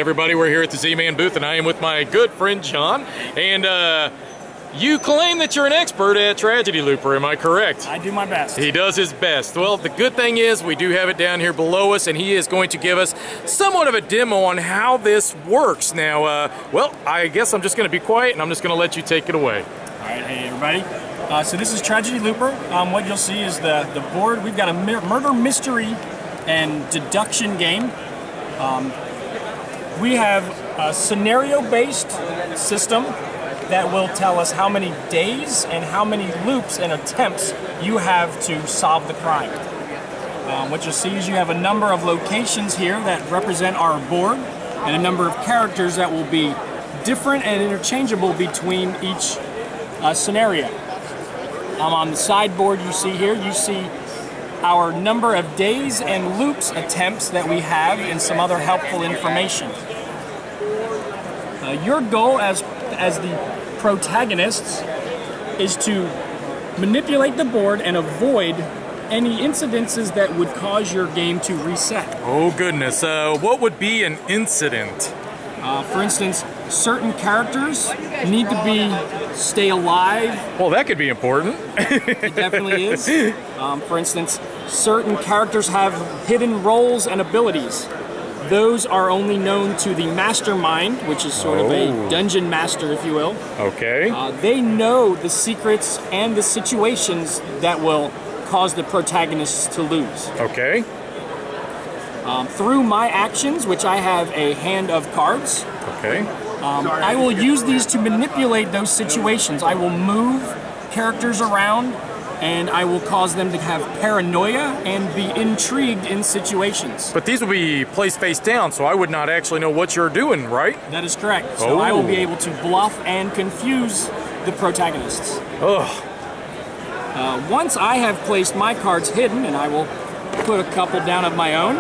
everybody, we're here at the Z-Man booth, and I am with my good friend John. And you claim that you're an expert at Tragedy Looper, am I correct? I do my best. He does his best. Well, the good thing is we do have it down here below us, and he is going to give us somewhat of a demo on how this works. Now, well, I guess I'm just going to be quiet, and I'm just going to let you take it away. All right, hey everybody. So this is Tragedy Looper. What you'll see is the board. We've got a murder mystery and deduction game. We have a scenario-based system that will tell us how many days and how many loops and attempts you have to solve the crime. What you'll see is you have a number of locations here that represent our board and a number of characters that will be different and interchangeable between each scenario. On the sideboard you see here, you see our number of days and loops attempts that we have and some other helpful information. Your goal as the protagonists is to manipulate the board and avoid any incidences that would cause your game to reset. Oh goodness, what would be an incident? For instance, certain characters need to stay alive. Well, that could be important. It definitely is. For instance, certain characters have hidden roles and abilities. Those are only known to the mastermind, which is sort of a dungeon master, if you will. Okay. They know the secrets and the situations that will cause the protagonists to lose. Okay. Through my actions, which I have a hand of cards, okay. I will use these to manipulate those situations. I will move characters around, and I will cause them to have paranoia and be intrigued in situations. But these will be placed face down, so I would not actually know what you're doing, right? That is correct. So I will be able to bluff and confuse the protagonists. Ugh. Once I have placed my cards hidden, and I will put a couple down of my own.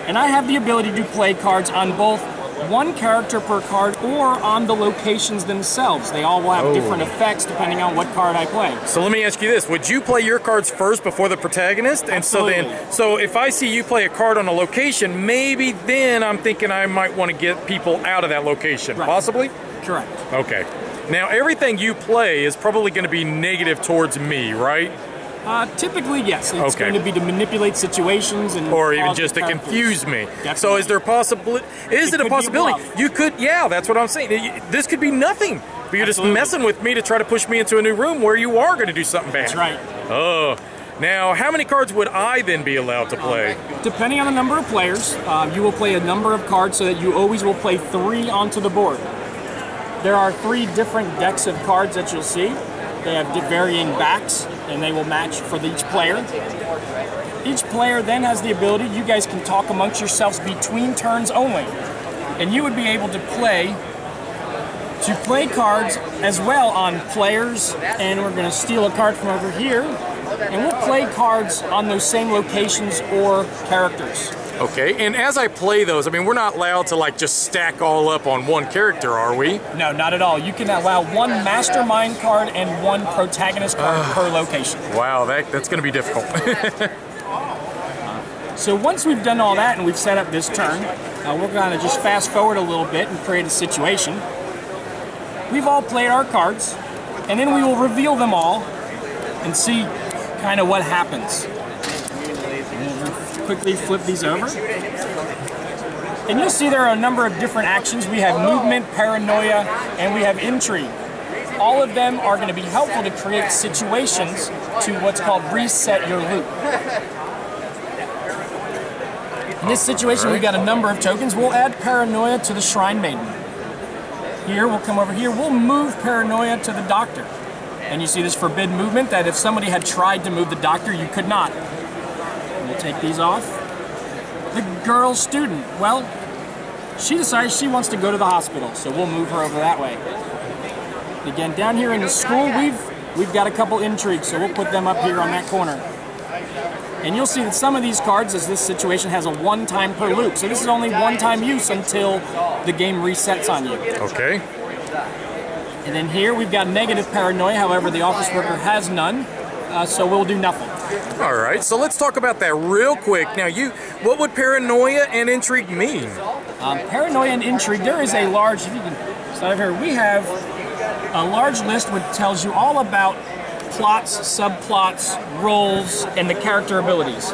And I have the ability to play cards on both one character per card or on the locations themselves. They all will have different effects depending on what card I play. So let me ask you this, would you play your cards first before the protagonist? Absolutely. And so if I see you play a card on a location, maybe then I'm thinking I might want to get people out of that location, right. Possibly? Correct. Okay. Now everything you play is probably going to be negative towards me, right? Typically, yes. It's going to be to manipulate situations and or even just to confuse me. Definitely. So is there a possibility? Is it a possibility? You could, yeah, that's what I'm saying. This could be nothing. But you're just messing with me to try to push me into a new room where you are going to do something bad. That's right. Oh. Now, how many cards would I then be allowed to play? Depending on the number of players, you will play a number of cards so that you always will play 3 onto the board. There are 3 different decks of cards that you'll see. They have varying backs, and they will match for each player. Each player then has the ability, you guys can talk amongst yourselves between turns only. And you would be able to play cards as well on players, and we're going to steal a card from over here, and we'll play cards on those same locations or characters. Okay, and as I play those, I mean, we're not allowed to like just stack all up on one character, are we? No, not at all. You can allow 1 mastermind card and 1 protagonist card per location. Wow, that's going to be difficult. So once we've done all that and we've set up this turn, we're going to just fast forward a little bit and create a situation. We've all played our cards, and then we will reveal them all and see kind of what happens. Quickly flip these over. And you'll see there are a number of different actions. We have movement, paranoia, and we have intrigue. All of them are going to be helpful to create situations to what's called reset your loop. In this situation, we've got a number of tokens. We'll add paranoia to the Shrine Maiden. Here, we'll come over here. We'll move paranoia to the Doctor. And you see this forbidden movement that if somebody had tried to move the Doctor, you could not. We'll take these off. The girl student, well, she decides she wants to go to the hospital, so we'll move her over that way. Again, down here in the school, we've got a couple intrigues, so we'll put them up here on that corner. And you'll see that some of these cards, as this situation has a 1 time per loop, so this is only 1 time use until the game resets on you. Okay. And then here we've got negative paranoia, however the office worker has none, so we'll do nothing. All right, so let's talk about that real quick. Now, what would paranoia and intrigue mean? Paranoia and intrigue, there is a large, if you can start here, we have a large list which tells you all about plots, subplots, roles, and the character abilities.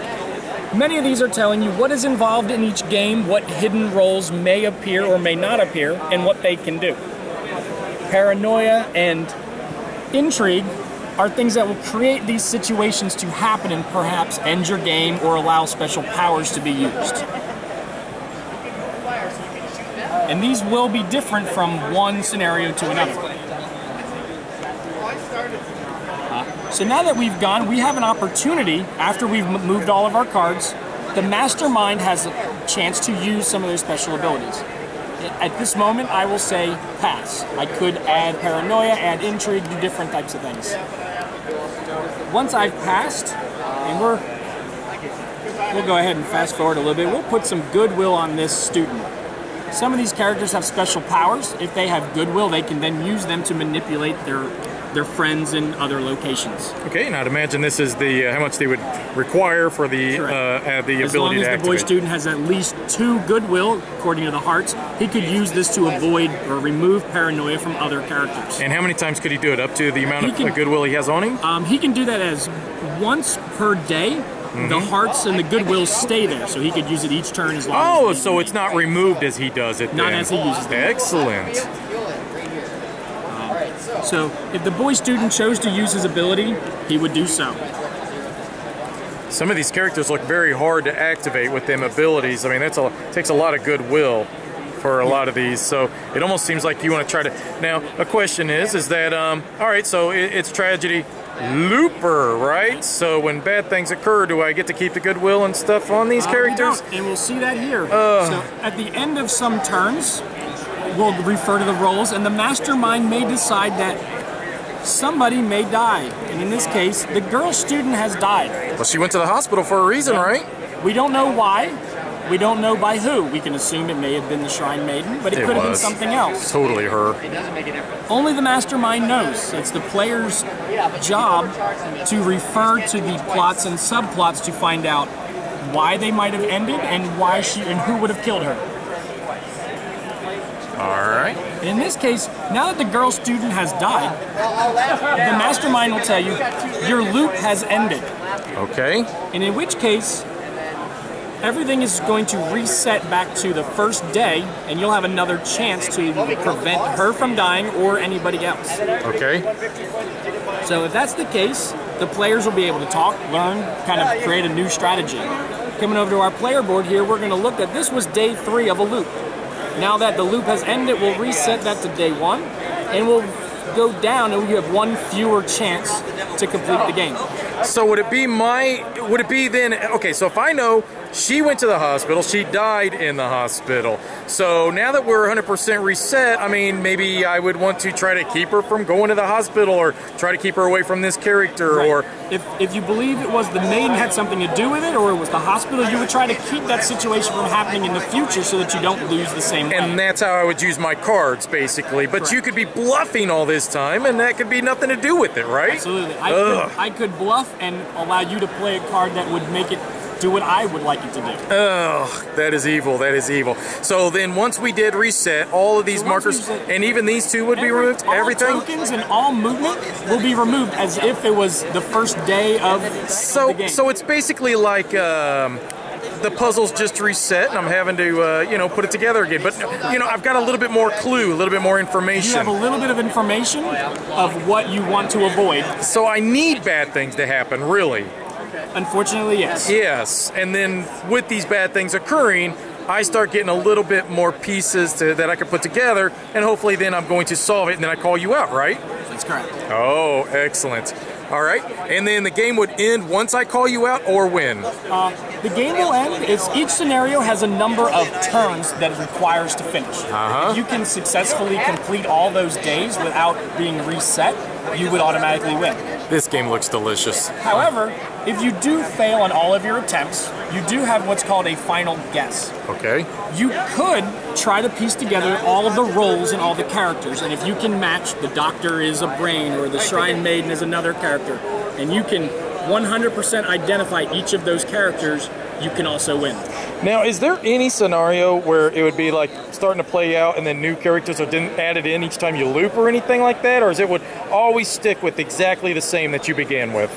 Many of these are telling you what is involved in each game, what hidden roles may appear or may not appear, and what they can do. Paranoia and intrigue are things that will create these situations to happen and perhaps end your game or allow special powers to be used. And these will be different from one scenario to another. So now that we've gone, we have an opportunity, after we've moved all of our cards, the mastermind has a chance to use some of those special abilities. At this moment, I will say pass. I could add paranoia, add intrigue, do different types of things. Once I've passed, and we'll go ahead and fast forward a little bit, we'll put some goodwill on this student. Some of these characters have special powers. If they have goodwill, they can then use them to manipulate their friends in other locations. Okay, and I'd imagine this is the how much they would require for the ability to activate. As long as the boy student has at least 2 goodwill, according to the hearts, he could use this to avoid or remove paranoia from other characters. And how many times could he do it? Up to the amount of goodwill he has on him? He can do that as once per day. The hearts and the goodwill stay there, so he could use it each turn as long as so it's not removed as he does it. Not as he uses it. Excellent. So if the boy student chose to use his ability, he would do so. Some of these characters look very hard to activate with them abilities. I mean, it takes a lot of goodwill for a lot of these, so it almost seems like you want to try to... Now, a question is that, all right, so it's tragedy looper, right? So when bad things occur, do I get to keep the goodwill and stuff on these characters? And we'll see that here. So at the end of some turns, we'll refer to the roles, and the mastermind may decide that somebody may die. And in this case, the girl student has died. Well, she went to the hospital for a reason, right? We don't know why. We don't know by who. We can assume it may have been the Shrine Maiden, but it could have been something else. Totally her. Only the mastermind knows. It's the player's job to refer to the plots and subplots to find out why they might have ended and why and who would have killed her. All right. In this case, now that the girl student has died, the mastermind will tell you your loop has ended. Okay. And in which case, everything is going to reset back to the first day, and you'll have another chance to prevent her from dying or anybody else. Okay. So if that's the case, the players will be able to talk, learn, kind of create a new strategy. Coming over to our player board here, we're going to look at this was day 3 of a loop. Now that the loop has ended, we'll reset that to day 1, and we'll go down, and you have 1 fewer chance to complete the game. So would it be then, okay, so if I know she went to the hospital, she died in the hospital. So now that we're 100% reset, I mean, maybe I would want to try to keep her from going to the hospital or try to keep her away from this character. Right. Or if you believe it was the maiden had something to do with it or it was the hospital, you would try to keep that situation from happening in the future so that you don't lose the same way. And that's how I would use my cards, basically. But Correct. You could be bluffing all this time, and that could be nothing to do with it, right? Absolutely. I could bluff and allow you to play a card that would make it do what I would like it to do. Oh, that is evil. That is evil. So then once we did reset, all of these markers, and even these 2 would be removed? Everything? All tokens and all movement will be removed as if it was the first day of the game. So it's basically like the puzzle's just reset, and I'm having to, put it together again. But, I've got a little bit more clue, a little bit more information. You have a little bit of information of what you want to avoid. So I need bad things to happen, really. Unfortunately, yes. Yes, and then with these bad things occurring, I start getting a little bit more pieces that I can put together, and hopefully then I'm going to solve it, and then I call you out, right? That's correct. Oh, excellent. All right, and then the game would end once I call you out, or when? The game will end. Each scenario has a number of turns that it requires to finish. If you can successfully complete all those days without being reset, you would automatically win. This game looks delicious. However, if you do fail on all of your attempts, you do have what's called a final guess. Okay. You could try to piece together all of the roles and all the characters, and if you can match the Doctor is a brain or the Shrine Maiden is another character, and you can 100% identify each of those characters, you can also win. Now, is there any scenario where it would be like starting to play out and then new characters are added in each time you loop or anything like that? Or is it would always stick with exactly the same that you began with?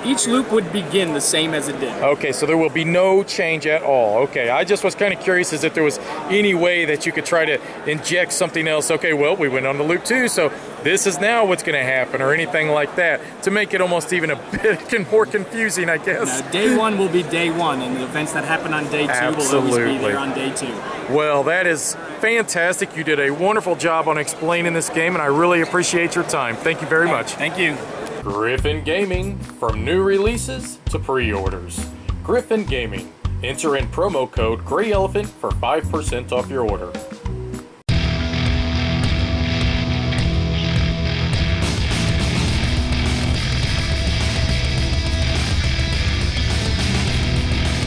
Each loop would begin the same as it did. Okay, so there will be no change at all. Okay, I just was kind of curious as if there was any way that you could try to inject something else. Okay, well, we went on to loop 2, so this is now what's going to happen, or anything like that, to make it almost even a bit more confusing, I guess. Now, day 1 will be day 1, and the events that happen on day 2 will always be there on day 2. Well, that is fantastic. You did a wonderful job on explaining this game, and I really appreciate your time. Thank you very much. Thank you. Griffin Gaming, from new releases to pre-orders. Griffin Gaming. Enter in promo code GreyElephant for 5% off your order.